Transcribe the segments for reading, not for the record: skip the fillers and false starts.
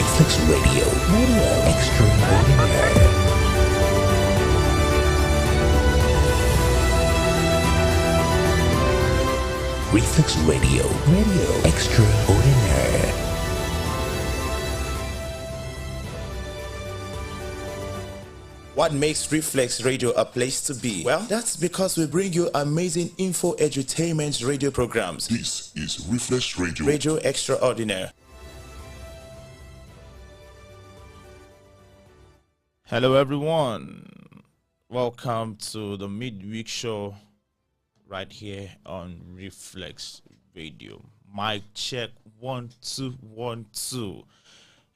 Reflex Radio. Extraordinaire. Reflex Radio. Extraordinaire. What makes Reflex Radio a place to be? Well, that's because we bring you amazing info edutainment radio programs. This is Reflex Radio. Radio Extraordinaire. Hello everyone. Welcome to the midweek show right here on Reflex Radio. Mic check 1 2 1 2.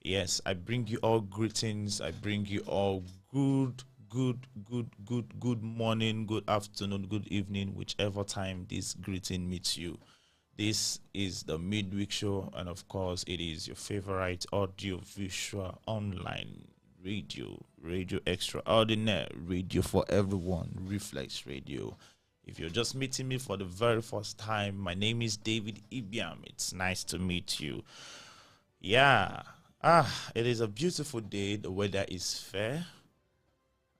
Yes, I bring you all greetings. I bring you all good morning, good afternoon, good evening, whichever time this greeting meets you. This is the midweek show, and of course, it is your favorite audio visual online radio extraordinaire, radio for everyone, Reflex Radio. If you're just meeting me for the very first time, my name is David Ibiam. It's nice to meet you. Yeah. It is a beautiful day. The weather is fair.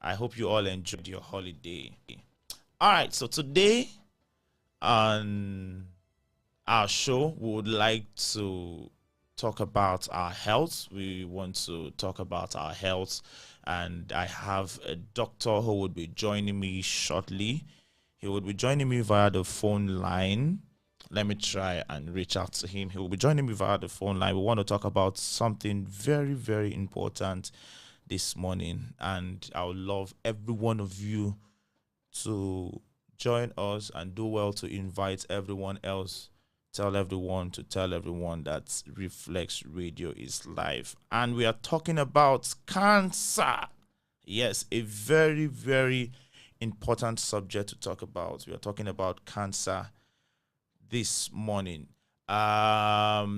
I hope you all enjoyed your holiday. All right, so today on our show, we would like to talk about our health. We want to talk about our health, and I have a doctor who would be joining me shortly. He would be joining me via the phone line. Let me try and reach out to him. He will be joining me via the phone line. We want to talk about something very, very important this morning, and I would love every one of you to join us and do well to invite everyone else. Tell everyone that Reflex Radio is live. And we are talking about cancer. Yes, a very, very important subject to talk about. We are talking about cancer this morning. I'd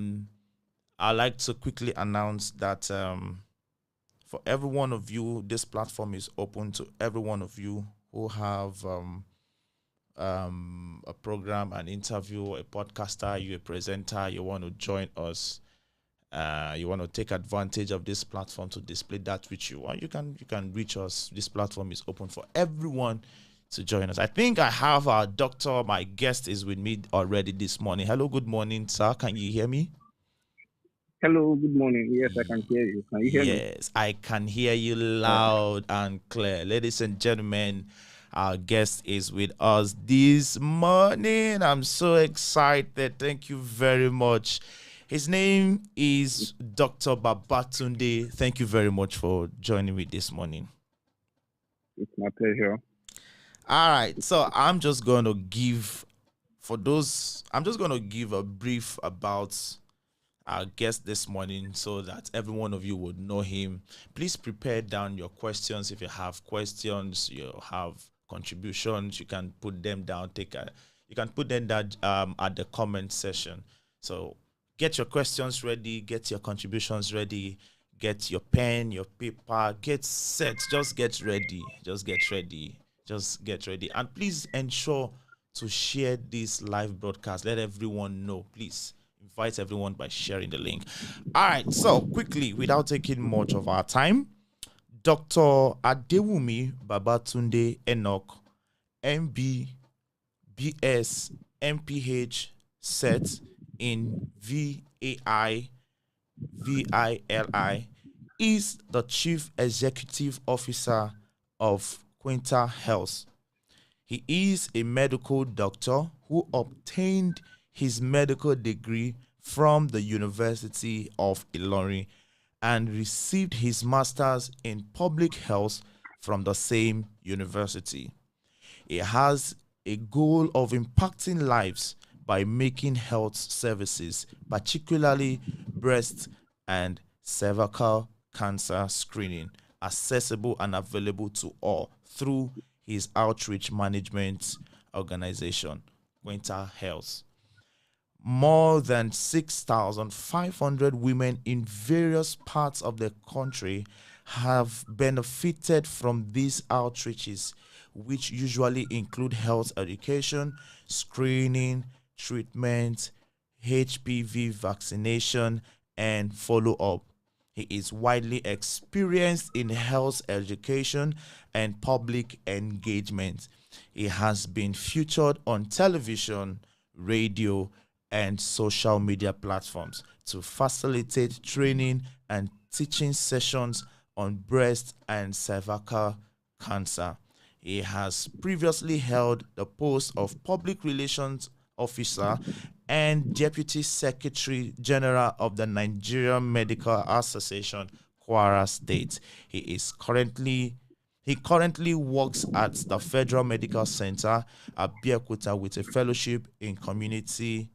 like to quickly announce that for every one of you, this platform is open to every one of you who have a program, an interview, a podcaster, you're a presenter, you want to join us, you want to take advantage of this platform to display that which you want, you can reach us. This platform is open for everyone to join us. I think I have our doctor, my guest is with me already this morning. Hello, good morning, sir. Can you hear me? Hello, good morning. Yes, I can hear you. Can you hear me? Yes, I can hear you loud and clear. Ladies and gentlemen, our guest is with us this morning. I'm so excited. Thank you very much. His name is Dr. Babatunde. Thank you very much for joining me this morning. It's my pleasure. All right. So I'm just going to give a brief about our guest this morning so that every one of you would know him. Please prepare down your questions. If you have questions, you have contributions, you can put them down. You can put them down at the comment section. So get your questions ready, get your contributions ready, get your pen, your paper, get set. Just get ready. And please ensure to share this live broadcast. Let everyone know. Please invite everyone by sharing the link. All right, so quickly, without taking much of our time, Dr. Adewumi Babatunde Enoch, MB, BS, MPH, set in VAI, VILI, is the Chief Executive Officer of Quinta Health. He is a medical doctor who obtained his medical degree from the University of Ilorin and received his master's in public health from the same university. He has a goal of impacting lives by making health services, particularly breast and cervical cancer screening, accessible and available to all through his outreach management organization, Quinta Health. More than 6,500 women in various parts of the country have benefited from these outreaches, which usually include health education, screening, treatment, HPV vaccination, and follow-up. He is widely experienced in health education and public engagement. He has been featured on television, radio, and social media platforms to facilitate training and teaching sessions on breast and cervical cancer. He has previously held the post of Public Relations Officer and Deputy Secretary General of the Nigerian Medical Association, Kwara State. He currently works at the Federal Medical Center at Abeokuta with a fellowship in community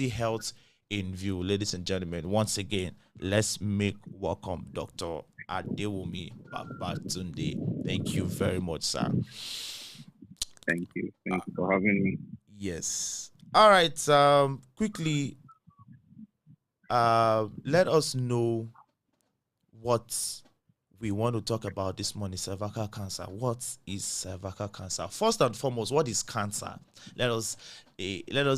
health in view. Ladies and gentlemen, once again, let's make welcome Dr. Adewumi Babatunde. Thank you very much, sir. Thank you. Thank you for having me. Yes. All right. Quickly, let us know what we want to talk about this morning. Cervical cancer. What is cervical cancer? First and foremost, what is cancer? Let us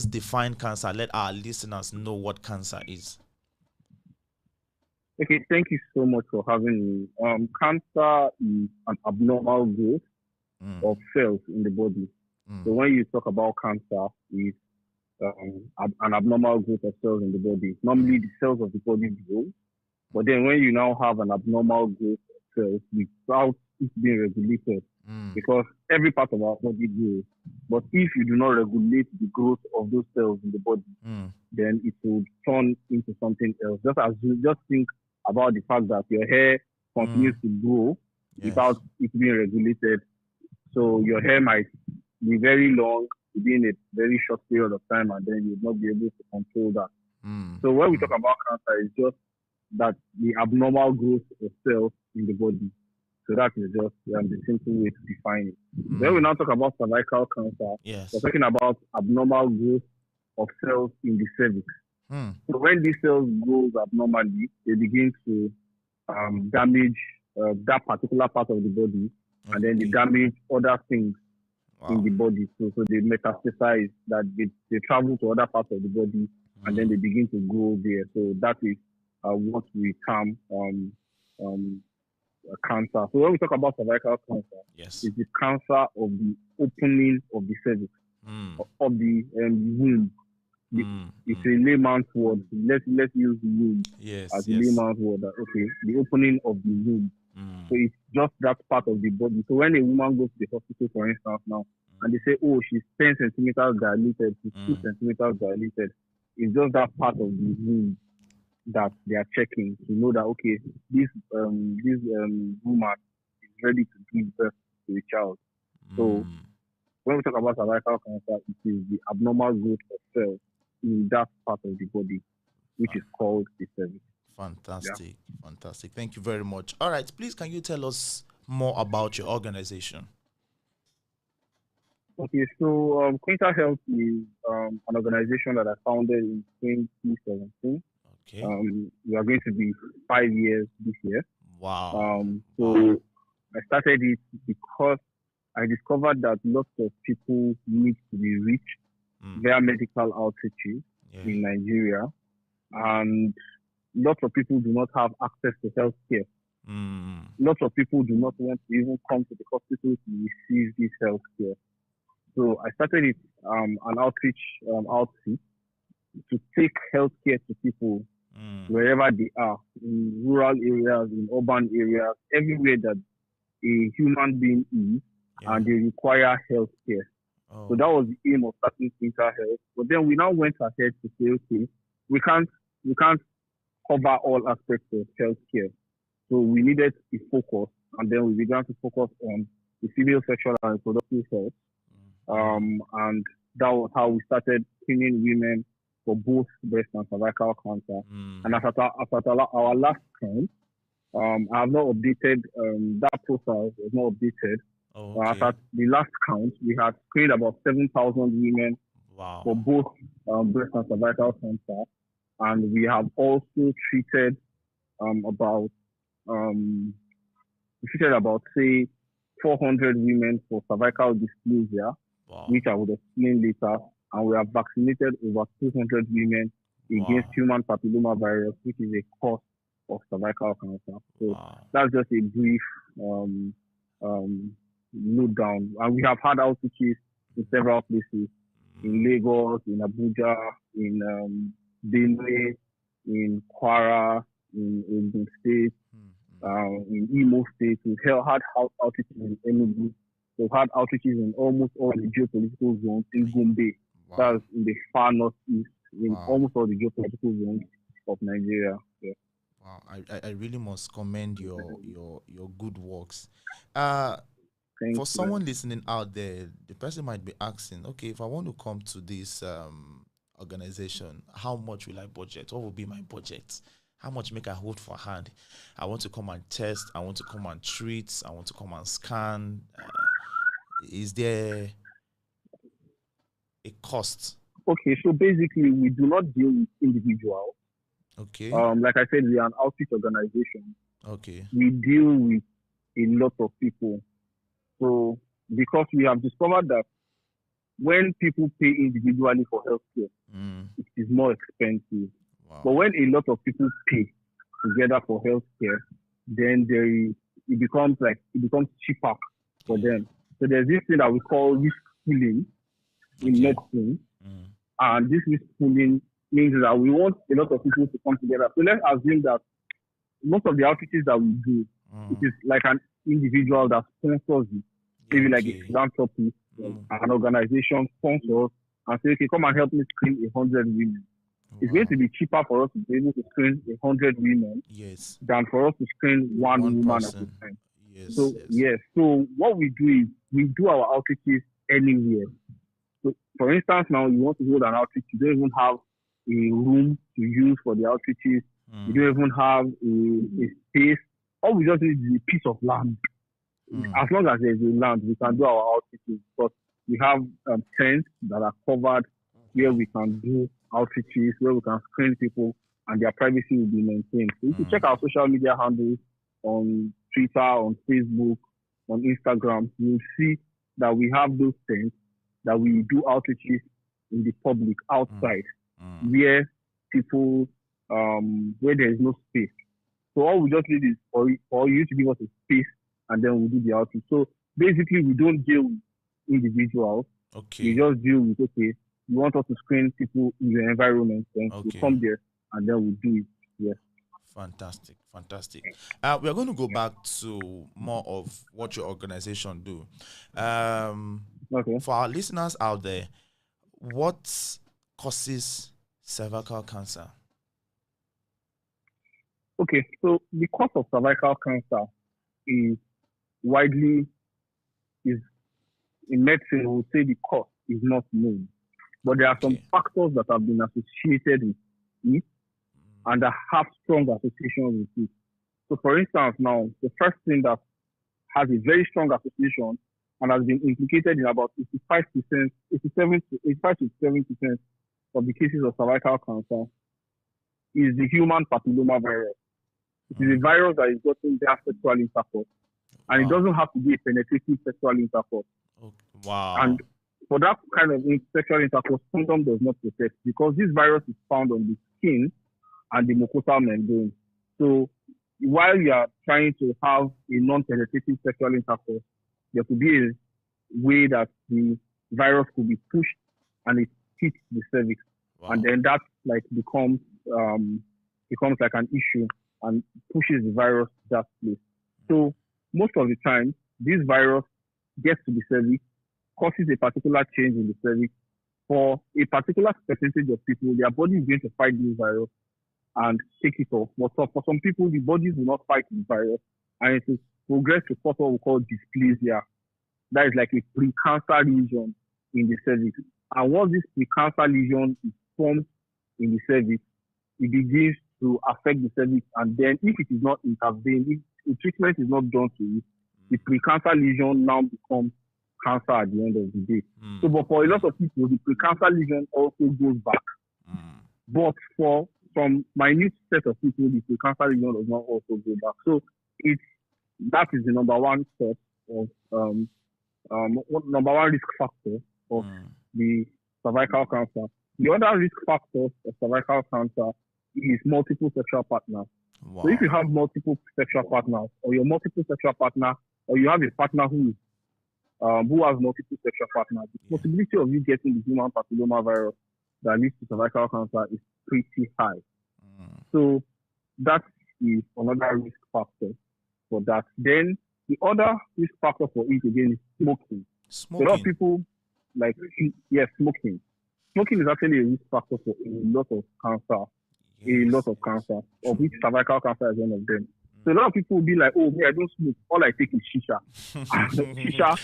define cancer. Let our listeners know what cancer is. Okay, thank you so much for having me. Cancer is an abnormal growth of cells in the body. So when you talk about cancer, it's an abnormal growth of cells in the body. Normally, the cells of the body grow, but then when you now have an abnormal growth of cells without it being regulated, because every part of our body grows, but if you do not regulate the growth of those cells in the body, then it will turn into something else. Just think about the fact that your hair continues to grow without it being regulated. So your hair might be very long within a very short period of time, and then you'll not be able to control that. So when we talk about cancer, it's just that the abnormal growth of cells in the body. So that is just the simple way to define it. When we now talk about cervical cancer, we're talking about abnormal growth of cells in the cervix. So when these cells grow abnormally, they begin to damage that particular part of the body, and then they damage other things in the body. So they metastasize, that they travel to other parts of the body, and then they begin to grow there. So that is what we term cancer. So when we talk about cervical cancer, it's the cancer of the opening of the cervix, of the womb. It's a layman's word. Let's use the womb as a layman's word. Okay, the opening of the womb. So it's just that part of the body. So when a woman goes to the hospital, for instance, now, and they say, oh, she's 10 centimeters dilated, she's 2 centimeters dilated, it's just that part of the womb that they are checking to know that, okay, this woman is ready to give birth to a child. So when we talk about cervical cancer, it is the abnormal growth of cells in that part of the body, which is called the cervix. Fantastic. Fantastic. Thank you very much. All right, please, can you tell us more about your organization? Okay, so Quinta Health is an organization that I founded in 2017. Okay. We are going to be 5 years this year. Wow. So I started it because I discovered that lots of people need to be reached via medical outreaches in Nigeria, and lots of people do not have access to health care. Lots of people do not want to even come to the hospital to receive this health care. So I started it, an outreach outfit to take health care to people wherever they are, in rural areas, in urban areas, everywhere that a human being is, and they require health care. So that was the aim of starting Quinta Health. But then we now went ahead to say, okay, we can't cover all aspects of healthcare. So we needed to focus, and then we began to focus on the female sexual and reproductive health. And that was how we started screening women for both breast and cervical cancer. And as at our last count, I have not updated, that profile was not updated. As at the last count, we had screened about 7,000 women for both breast and cervical cancer. And we have also treated about say 400 women for cervical dysplasia, which I would explain later. And we have vaccinated over 200 women against human papilloma virus, which is a cause of cervical cancer. So that's just a brief note down. And we have had outreaches in several places, in Lagos, in Abuja, in Benue, in Kwara, in Ogun State, in Imo State. We've had outreaches in Enugu. We've had outreaches in almost all the geopolitical zones in Gombe. That's in the far northeast, in almost all the geopolitical zones of Nigeria. Yeah. Wow, I really must commend your good works. For someone listening out there, the person might be asking, okay, if I want to come to this organization, how much will I budget? What will be my budget? How much make I hold for hand? I want to come and test. I want to come and treat. I want to come and scan. Is there a cost? Okay, so basically, we do not deal with individuals. Okay. Like I said, we are an outreach organization. Okay. We deal with a lot of people. So, because we have discovered that when people pay individually for healthcare, it is more expensive. Wow. But when a lot of people pay together for healthcare, then it becomes cheaper for them. So there's this thing that we call risk pooling in medicine, and this risk pooling means that we want a lot of people to come together. So let's assume that most of the outreaches that we do, it is like an individual that sponsors it, maybe like a philanthropist, an organization sponsors and say, okay, come and help me screen 100 women. It's going to be cheaper for us to be able to screen 100 women than for us to screen one woman at a time. So what we do is we do our outreaches anywhere. So for instance, now you want to hold an outreach, you don't even have a room to use for the outreaches. You don't even have a space. All we just need is a piece of land. As long as there's a land, we can do our outreaches. But we have tents that are covered where we can do outreaches, where we can screen people, and their privacy will be maintained. So if you check our social media handles on Twitter, on Facebook, on Instagram, you'll see that we have those tents that we do outreaches in the public outside, where people, where there is no space. So all we just need is for you to give us a space, and then we'll do the outreach. So basically, we don't deal with individuals. Okay. We just deal with, okay, you want us to screen people in your environment, then we come there, and then we'll do it. Yes. Fantastic. We are going to go back to more of what your organization do. For our listeners out there, what causes cervical cancer? Okay, so the cause of cervical cancer is in medicine, we would say the cause is not known. But there are some factors that have been associated with it and that have strong associations with it. So for instance, now, the first thing that has a very strong association and has been implicated in about 85% to 70% of the cases of cervical cancer is the human papilloma virus. It is a virus that is gotten via sexual intercourse. And it doesn't have to be a penetrative sexual intercourse. Wow. And for that kind of sexual intercourse, condom does not protect because this virus is found on the skin and the mucosal membrane. So while you are trying to have a non-penetrative sexual intercourse, there could be a way that the virus could be pushed and it hits the cervix. Wow. And then that becomes like an issue and pushes the virus to that place. So most of the time, this virus gets to the cervix, causes a particular change in the cervix. For a particular percentage of people, their body is going to fight this virus and take it off. But for some people, the bodies will not fight the virus, and it will progress to cause what we call dysplasia. That is like a precancer lesion in the cervix. And once this precancer lesion is formed in the cervix, it begins to affect the cervix. And then if it is not intervened, if the treatment is not done to it, the precancer lesion now becomes cancer at the end of the day. So, but for a lot of people, the precancer lesion also goes back. But for some minute set of people, the precancer lesion does not also go back. So that is the number one step of number one risk factor of the cervical cancer. The other risk factors of cervical cancer is multiple sexual partners. So if you Wow. have multiple sexual partners, or your multiple sexual partner, or you have a partner who has multiple sexual partners, the Yeah. possibility of you getting the human papilloma virus that leads to cervical cancer is pretty high. Mm. So that is another risk factor for that. Then the other risk factor for it again is smoking. A lot of Smoking. people like, yes, smoking. Smoking is actually a risk factor for a lot of cancer, Yes. Yes. of True. which cervical cancer is one of them. So a lot of people will be like, oh, me, I don't smoke. All I take is shisha. Shisha,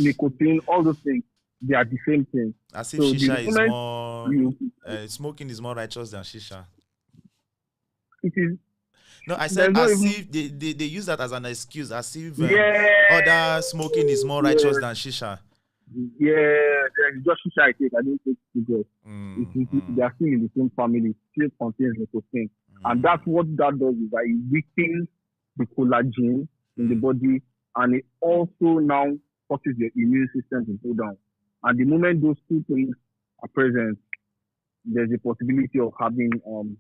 nicotine, all those things, they are the same thing. As if So the shisha is moment more, you, smoking is more righteous than shisha. it is, No, I said there's not as even, if they use that as an excuse, as if yeah, other smoking is more righteous yeah, than shisha. yeah, there's just shisha I take. I don't take cigarettes. They are still in the same family, still contains nicotine. And that's what that does is that it weakens the collagen in the body, and it also now causes your immune system to go down. And the moment those two things are present, there's a possibility of having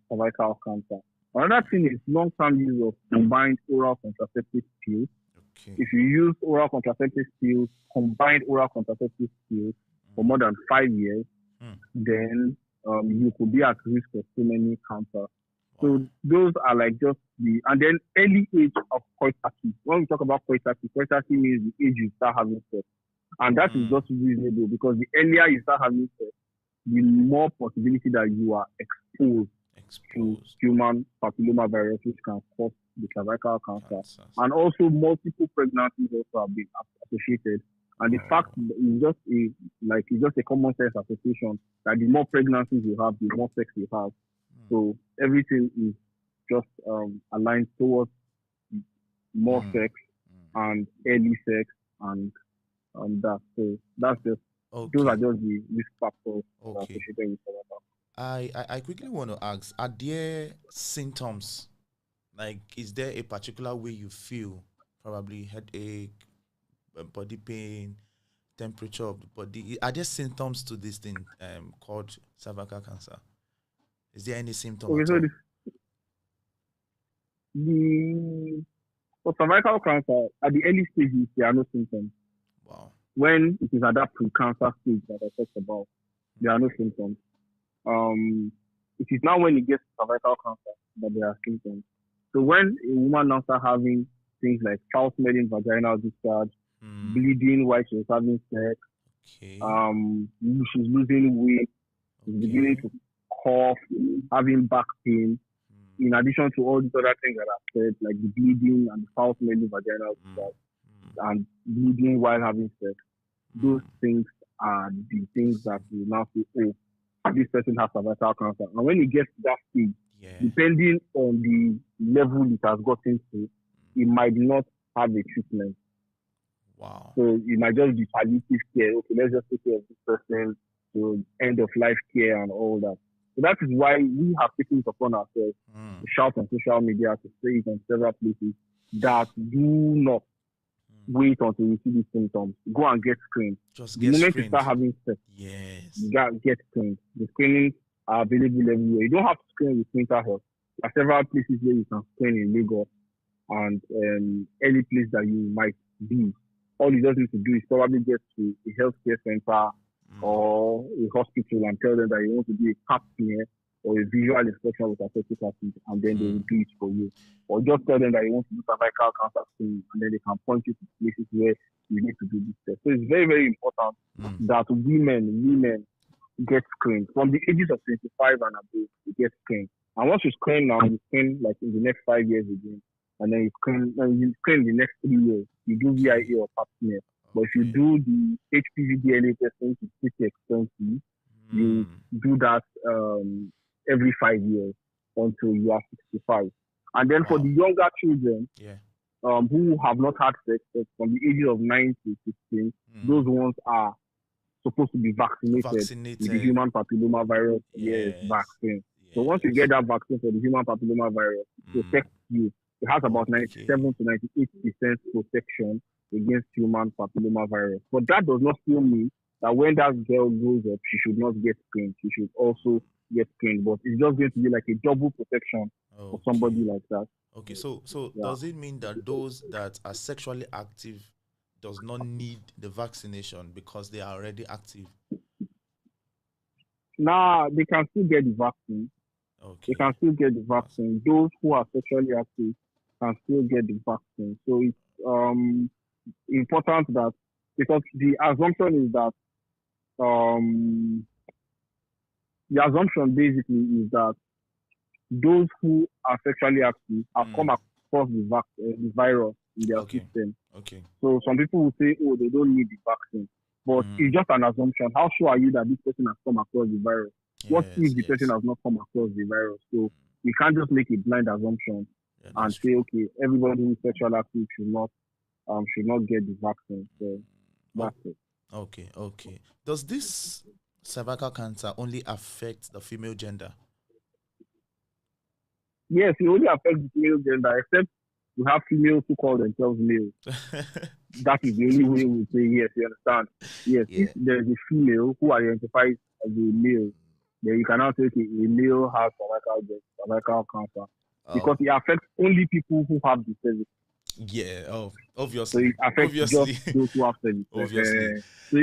cervical cancer. Another thing is long-term use of combined oral contraceptive pills. Okay. If you use oral contraceptive pills, combined oral contraceptive pills for more than 5 years, then you could be at risk of so many cancers. Wow. So those are like just and then early age of coitus. When we talk about coitus means the age you start having sex. And that is just reasonable because the earlier you start having sex, the more possibility that you are exposed to human papilloma virus, which can cause the cervical cancer. And also multiple pregnancies also have been associated. And the fact is it's just a common sense association that the more pregnancies you have, the more sex you have. So everything is just aligned towards more sex and early sex and that. So that's just those are just the risk factors associated with cervical. I quickly want to ask, are there symptoms? Like, is there a particular way you feel? Probably headache, body pain, temperature of the body. Are there symptoms to this thing called cervical cancer? Is there any symptom Okay, at so all? For cervical cancer, at the early stages, there are no symptoms. Wow. When it is at that pre-cancer stage that I talked about, there are no symptoms. It is now when it gets to cervical cancer that there are symptoms. So when a woman now starts having things like foul-smelling vaginal discharge, bleeding while she's having sex, she's losing weight, she's beginning to cough, having back pain, in addition to all these other things that I've said, like the bleeding and the foul-smelling vaginal discharge, and bleeding while having sex, those things are the things that we now say, oh, this person has cervical cancer. And when it gets to that stage, depending on the level it has gotten to, it might not have a treatment. Wow. So it might just be palliative care. Okay, let's just take care of this person to end of life care and all that. So that is why we have taken it upon ourselves to shout on social media, to say it on several places, that do not wait until you see these symptoms. Go and get screened. Just the get moment screened. you start having sex, Yes. you got get screened. The screenings are available everywhere. You don't have to screen with mental health. There are several places where you can screen in Lagos and any place that you might be. All you just need to do is probably get to a healthcare center or a hospital and tell them that you want to do a CAT smear or a visual inspection with acetic acid, and then they will do it for you. Or just tell them that you want to do cervical cancer screening, and then they can point you to places where you need to do this test. So it's very, very important that women get screened from the ages of 25 and above. You get screened, and once you screen now, you screen like in the next 5 years again, and then you screen the next 3 years. You do VIA or pap smear. But if you do the HPV DNA testing, it's pretty expensive. You do that every 5 years until you are 65. And then for the younger children who have not had sex from the ages of 9 to 16, those ones are supposed to be vaccinated with the human papilloma virus vaccine. Yes. So once you get that vaccine for the human papilloma virus, it protects you. It has about 97 to 98% protection against human papilloma virus. But that does not still mean that when that girl grows up, she should not get screened. She should also get screened. But it's just going to be like a double protection for Okay. somebody like that. Okay. So Yeah. does it mean that those that are sexually active does not need the vaccination because they are already active? Now they can still get the vaccine. They Okay. can still get the vaccine. Those who are sexually active can still get the vaccine. So it's important that, because the assumption is that um, the assumption basically is that those who are sexually active have come across the virus in their Okay. system. Okay. So some people will say, oh, they don't need the vaccine. But it's just an assumption. How sure are you that this person has come across the virus? What Yes. if the person Yes. has not come across the virus? So we can't just make a blind assumption Yeah, and that's say, true. okay, everybody who is sexually active should not get the vaccine. So that's it. Okay. Okay. Does this cervical cancer only affect the female gender? Yes, it only affects the female gender, except we have females who call themselves males. That is the only way we say yes, you understand? Yes, Yeah. if there is a female who identifies as a male, then you cannot say, okay, a male has cervical cancer. Because it affects only people who have the cervix. Yeah. Oh, So obviously. it affects just Obviously. those who have cervix. Obviously. So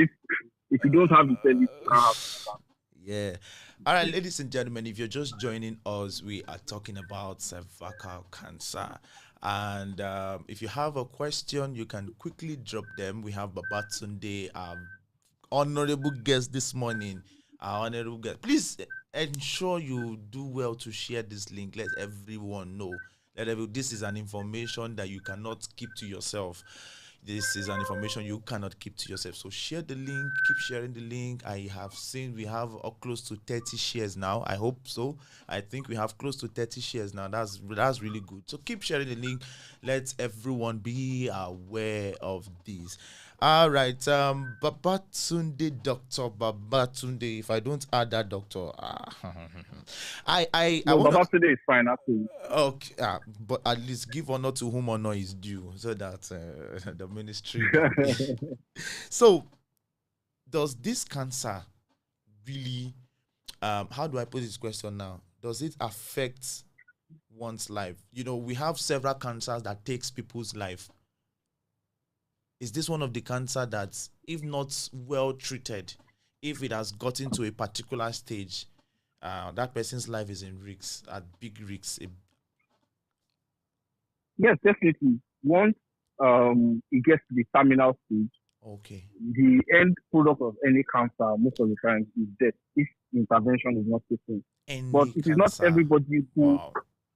if you don't have the cervix, you can't have cancer. Yeah. All right, ladies and gentlemen, if you're just joining us, we are talking about cervical cancer. And if you have a question, you can quickly drop them. We have Babatunde, honorable guest this morning. Our honorable guest. Please ensure you do well to share this link. Let everyone know. This is an information that you cannot keep to yourself. This is an information you cannot keep to yourself. So share the link, keep sharing the link. I have seen we have close to 30 shares now. I hope so. I think we have close to 30 shares now. That's really good. So keep sharing the link. Let everyone be aware of this. All right, Babatunde, Dr. Babatunde. If I don't add that doctor, I No, want to. Babatunde is fine, actually. Okay, but at least give honor to whom honor is due, so that the ministry. So, does this cancer really? How do I put this question now? Does it affect one's life? You know, we have several cancers that takes people's life. Is this one of the cancer that, if not well treated, if it has gotten to a particular stage, that person's life is in risks, at big risks? Yes, definitely. Once it gets to the terminal stage, Okay. the end product of any cancer most of the time is death if intervention is not taken. But Any it is not cancer. everybody who, Wow.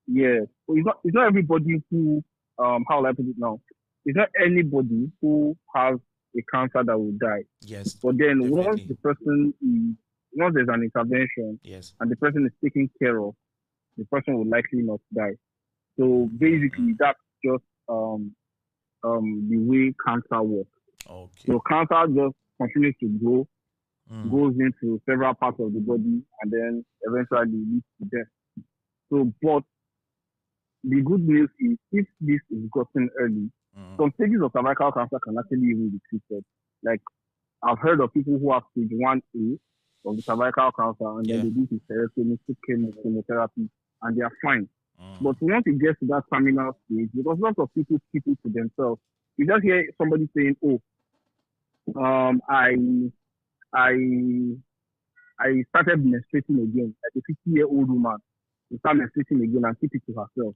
yes, it's not everybody who, how will I put it now? It's not anybody who has a cancer that will die. Yes. But then Definitely. once there's an intervention Yes. and the person is taken care of, the person will likely not die. So basically, that's just the way cancer works. Okay. So cancer just continues to grow, goes into several parts of the body, and then eventually leads to death. So, but the good news is, if this is gotten early, some stages of cervical cancer can actually even be treated. Like, I've heard of people who have stage 1A of the cervical cancer, and then they do hysterectomy, chemotherapy, and they are fine. But once it gets to that terminal stage, because lots of people keep it to themselves, you just hear somebody saying, "Oh, I started menstruating again," like a 50-year-old woman, to start menstruating again and keep it to herself.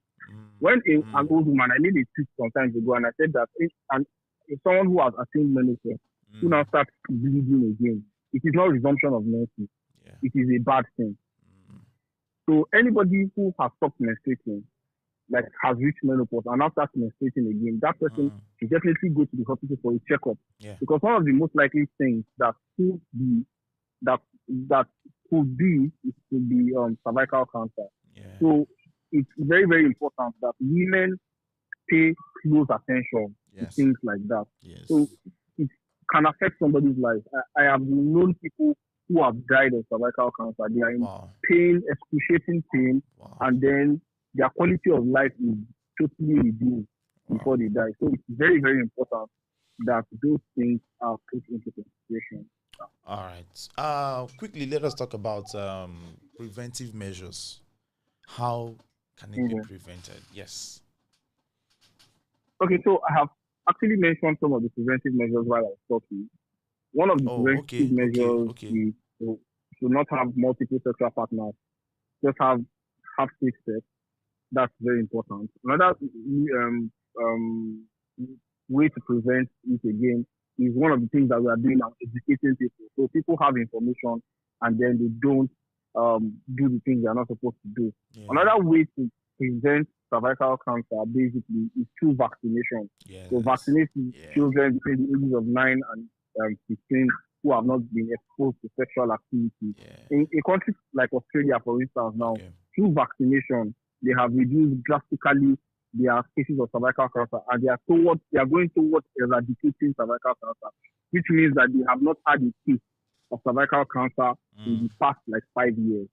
When an old woman, I made a tweet some time ago, and I said that if someone who has attained menopause who now starts bleeding again, it is not resumption of menses. It is a bad thing. So anybody who has stopped menstruating, like has reached menopause and now starts menstruating again, that person should definitely go to the hospital for a checkup. Because one of the most likely things that could be cervical cancer. So it's very, very important that women pay close attention to things like that. So it can affect somebody's life. I have known people who have died of cervical cancer. They are in pain, excruciating pain, and then their quality of life is totally reduced before they die. So it's very, very important that those things are put into consideration. All right. Quickly, let us talk about preventive measures. How can it be Mhm. prevented? Yes. Okay, so I have actually mentioned some of the preventive measures while I was talking. One of the Oh, preventive okay, okay, measures okay. is to not have multiple sexual partners, just have safe sex. That's very important. Another um, way to prevent it again is one of the things that we are doing now, educating people. So people have information and then they don't do the things they are not supposed to do. Yeah. Another way to prevent cervical cancer basically is through vaccination. So Yes. vaccinating Yeah. children between the ages of 9 and 15 who have not been exposed to sexual activity. Yeah. In countries like Australia, for instance, now, Okay. through vaccination, they have reduced drastically their cases of cervical cancer, and they are going towards eradicating cervical cancer, which means that they have not had a case of cervical cancer in Mm. the past like 5 years.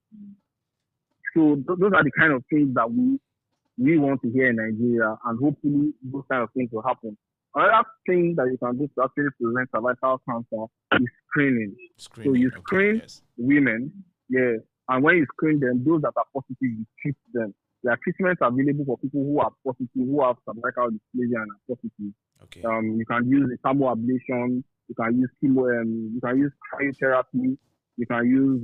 So those are the kind of things that we want to hear in Nigeria, and hopefully those kind of things will happen. Another thing that you can do to actually prevent cervical cancer is screening. So you Screening. Okay. screen Yes. women, yeah, and when you screen them, those that are positive, you treat them. There are treatments available for people who are positive, who have cervical dysplasia and are positive. Okay. You can use a thermal ablation, you can use chemo, you can use cryotherapy, you can use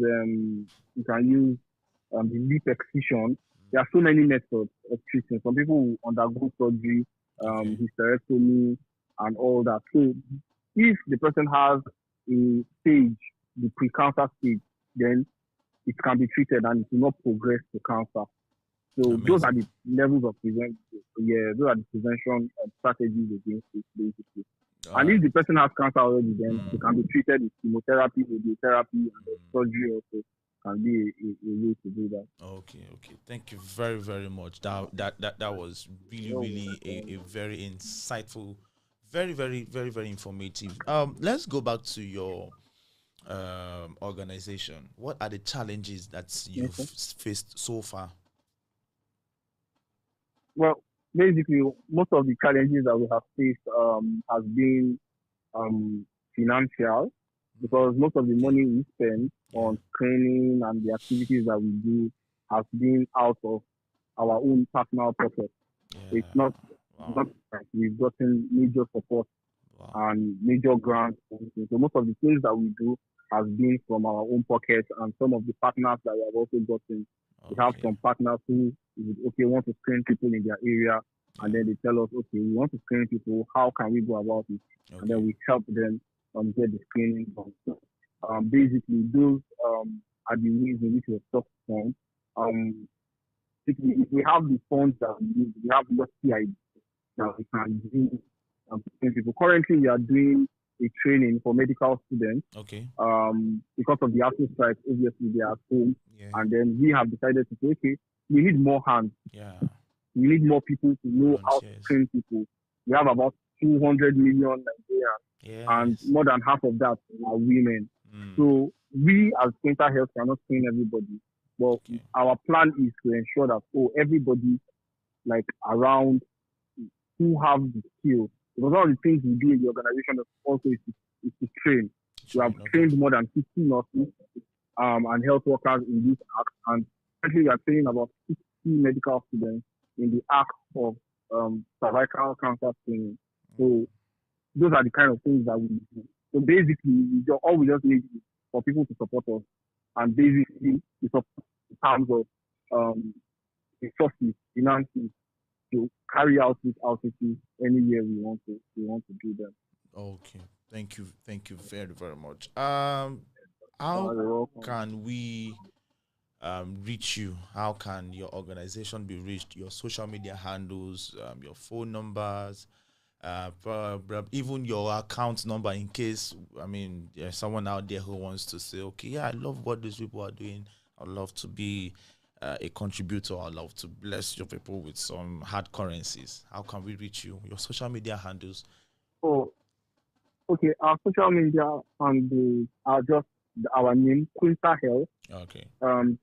the lip excision. There are so many methods of treatment. Some people will undergo surgery, Okay. hysterectomy, and all that. So if the person has a stage, the pre-cancer stage, then it can be treated and it will not progress to cancer. So those are Amazing. the levels of prevention. Yeah, those are the prevention strategies against it, basically. All And if right. the person has cancer already, then they Mm. can be treated with chemotherapy, radiotherapy, and Mm. surgery also can be a way to do that. Okay, okay. Thank you very, very much. That was really, really a very insightful, very, very, very, very informative. Let's go back to your organization. What are the challenges that you've Okay. faced so far? Well, basically, most of the challenges that we have faced has been um, financial because most of the Okay. money we spend Yeah. on training and the activities that we do has been out of our own personal pocket. It's Yeah. not Wow. not like we've gotten major support Wow. and major grants. So most of the things that we do has been from our own pockets and some of the partners that we have also gotten. We have Okay. some partners who okay want to screen people in their area, and Yeah. then they tell us, okay, we want to screen people. How can we go about it? And Okay. then we help them get the screening done. So, basically, those are the ways in which we talk from. Um, if we have the funds that we need, we have what ideas that we can do people. Currently, we are doing a training for medical students. Okay. Because of the after strike, obviously they are at home, Yeah. and then we have decided to say, okay, we need more hands. Yeah. We need more people to know how to Volunteers. train people. We have about 200 million Nigerians, and Yes. more than half of that are women. Mm. So we as mental health cannot train everybody. But Okay. our plan is to ensure that everybody like around who have the skills. Because one of the things we do in the organization also is to train. We have Train. Okay. trained more than 50 nurses and health workers in this act, and currently we are training about 60 medical students in the act of cervical cancer screening. So those are the kind of things that we do. So basically, all we just need is for people to support us, and basically, the support in terms of resources, finances, to carry out these outreaches anywhere we want to do them. Okay. Thank you. Thank you very, very much. How You're welcome. can we reach you? How can your organization be reached? Your social media handles, your phone numbers, even your account number in case, I mean, there's someone out there who wants to say, okay, yeah, I love what these people are doing. I'd love to be a contributor. I'd love to bless your people with some hard currencies. How can we reach you? Your social media handles. Oh, okay. Our social media handles are just our name, Quinta Health. Okay. Quinta,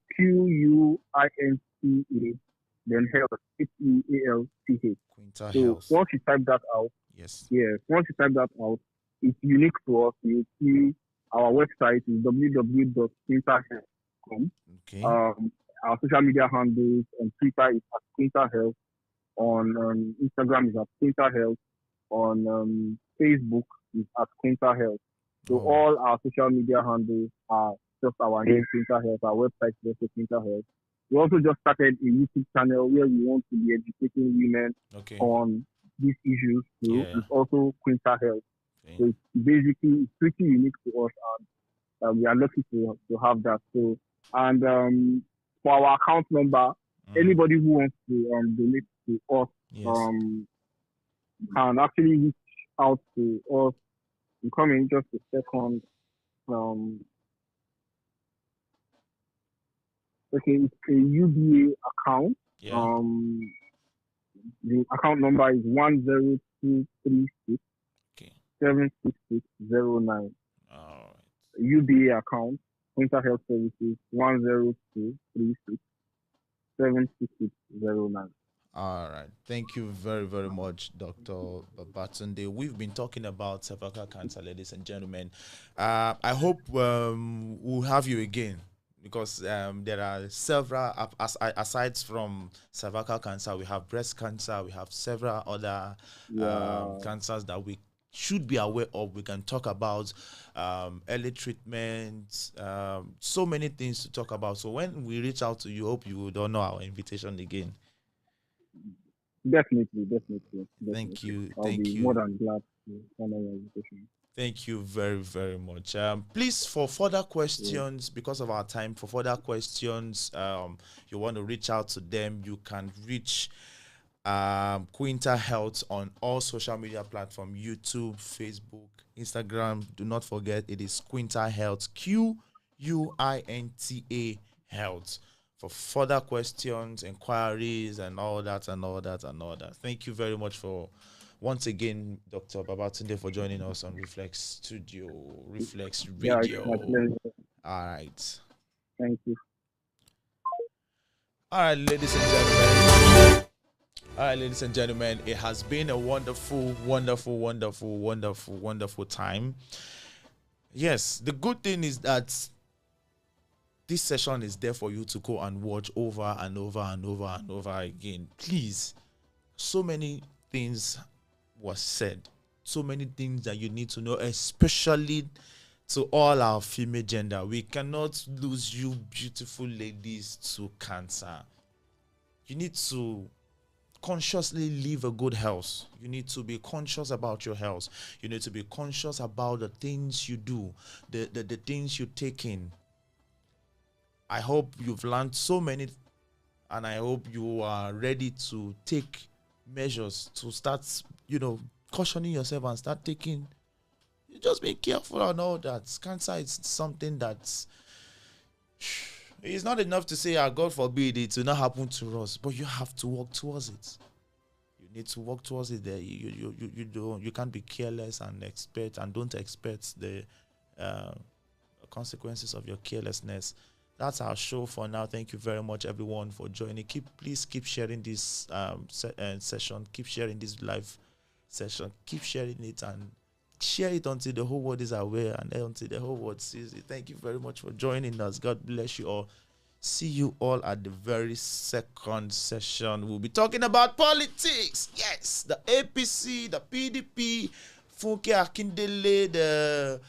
then Health, Health. Quinta So Health. once you type that out, Yes. yes, once you type that out, it's unique to us. You see our website is www.quintahealth.com. Okay. Our social media handles on Twitter is at Quinta Health. On Instagram is at Quinta Health. On Facebook is at Quinta Health. So Oh, all our social media handles are just our name, Quinta Health. Our website is also Quinta Health. We also just started a YouTube channel where we want to be educating women okay. on these issues too. Yeah. It's also Quinta Health. Okay. So it's basically it's pretty unique to us, and we are lucky to have that. So and for our account number, anybody who wants to donate to us Yes. can actually reach out to us. I'm coming just a second. Okay, it's a UBA account. Yeah. The account number is 10236 Okay. 76609. All right. UBA account, Mental Health Services, 10236 76609. All right. Thank you very, very much, Dr. Babatunde. We've been talking about cervical cancer, ladies and gentlemen. I hope we'll have you again because there are several, aside from cervical cancer, we have breast cancer, we have several other cancers that we should be aware of. We can talk about early treatment, so many things to talk about. So when we reach out to you, hope you would honor our invitation again. Definitely. Thank you. I'll be more than glad to honor your invitation. Thank you very, very much. Please, for further questions, because of our time, for further questions, you want to reach out to them, you can reach Quinta Health on all social media platforms, YouTube, Facebook, Instagram. Do not forget, it is Quinta Health, QUINTA Health. For further questions, inquiries, and all that. Thank you very much for, once again, Dr. Babatunde, for joining us on Reflex Radio. Yeah, it's my pleasure. All right. Thank you. All right, ladies and gentlemen, it has been a wonderful time. Yes, the good thing is that this session is there for you to go and watch over and over again. Please, so many things were said, so many things that you need to know, especially to all our female gender. We cannot lose you beautiful ladies to cancer. You need to consciously live a good health. You need to be conscious about your health. You need to be conscious about the things you do, the things you take in. I hope you've learned so many, and I hope you are ready to take measures to start, cautioning yourself and start taking. Just be careful on all that. Cancer is something that's, it's not enough to say, God forbid it will not happen to us, but you have to work towards it. You need to work towards it. There, you can't be careless and don't expect the consequences of your carelessness. That's our show for now. Thank you very much, everyone, for joining. Please keep sharing this session. Keep sharing this live session. Keep sharing it and share it until the whole world is aware and until the whole world sees it. Thank you very much for joining us. God bless you all. See you all at the very second session. We'll be talking about politics. Yes, the APC, the PDP, Funke Akindele, the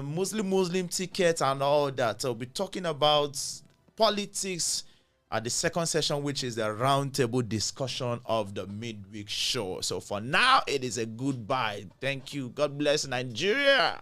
Muslim ticket and all that. So we'll be talking about politics at the second session, which is the roundtable discussion of the midweek show. So for now, it is a goodbye. Thank you. God bless Nigeria.